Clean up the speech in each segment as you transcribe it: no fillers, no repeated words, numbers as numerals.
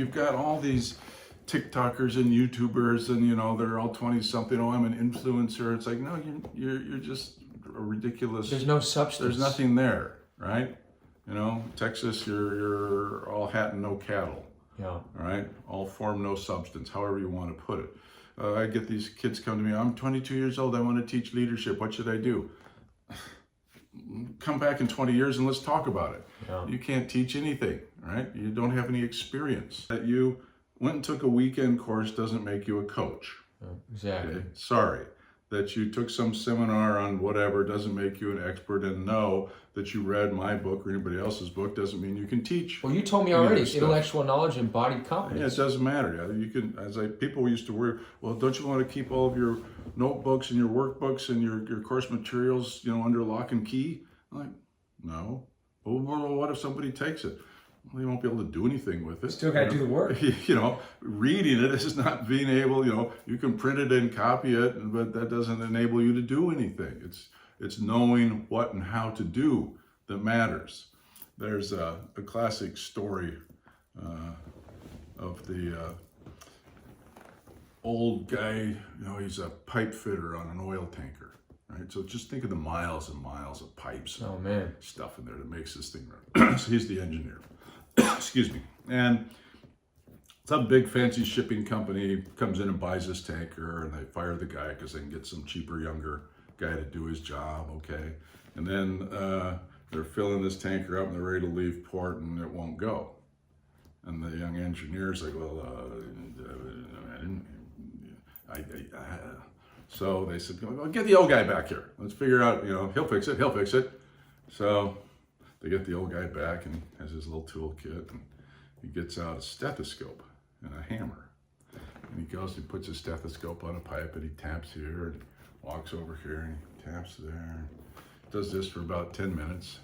you've got all these TikTokers and YouTubers, and they're all 20-something. Oh, I'm an influencer. It's like, no, you're just a ridiculous. There's no substance. There's nothing there, right? Texas, you're all hat and no cattle. Yeah. All right, all form, no substance. However you want to put it. I get these kids come to me. I'm 22 years old. I want to teach leadership. What should I do? Come back in 20 years and let's talk about it. Yeah. You can't teach anything, right? You don't have any experience. That you went and took a weekend course doesn't make you a coach. Exactly. Okay? Sorry. That you took some seminar on whatever doesn't make you an expert, and know that you read my book or anybody else's book doesn't mean you can teach. Well, you told me already, intellectual knowledge, embodied competence. Yeah, it doesn't matter. You can, people used to worry, well, don't you want to keep all of your notebooks and your workbooks and your course materials, under lock and key? I'm like, no. Well, what if somebody takes it? Well, you won't be able to do anything with it. Still got to do the work. Reading it is not being able, you can print it and copy it, but that doesn't enable you to do anything. It's knowing what and how to do that matters. There's a classic story of the old guy, he's a pipe fitter on an oil tanker, right? So just think of the miles and miles of pipes and stuff in there that makes this thing run. So he's the engineer. Excuse me. And some big fancy shipping company comes in and buys this tanker, and they fire the guy because they can get some cheaper, younger guy to do his job, okay? And then they're filling this tanker up and they're ready to leave port, and it won't go. And the young engineer's like, well, so they said, well, get the old guy back here. Let's figure out, he'll fix it. So they get the old guy back, and he has his little toolkit, and he gets out a stethoscope and a hammer. And he goes, he puts his stethoscope on a pipe, and he taps here, and walks over here, and he taps there. Does this for about 10 minutes.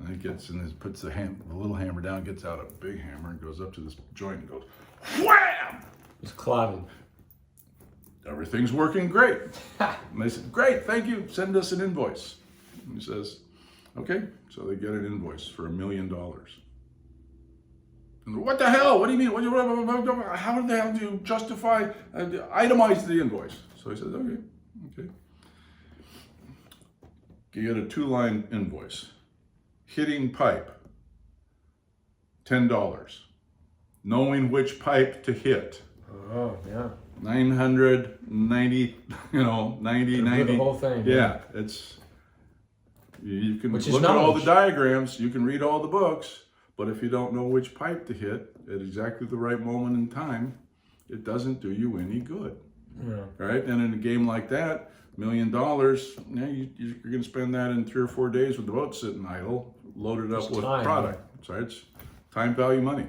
And he gets in puts the little hammer down, gets out a big hammer, and goes up to this joint and goes, wham! It's clouded. Everything's working great. And they said, great, thank you, send us an invoice. And he says, okay, so they get an invoice for $1 million. And what the hell? What do you mean? How the hell do you justify, itemize the invoice? So he says, okay. You get a 2-line invoice. Hitting pipe, $10. Knowing which pipe to hit. Oh, yeah. 990, 90. The whole thing. Yeah, you can look at all the diagrams, you can read all the books, but if you don't know which pipe to hit at exactly the right moment in time, it doesn't do you any good. Yeah. Right? And in a game like that, $1 million, you're going to spend that in 3 or 4 days with the boat sitting idle, loaded up with product. So it's time value money.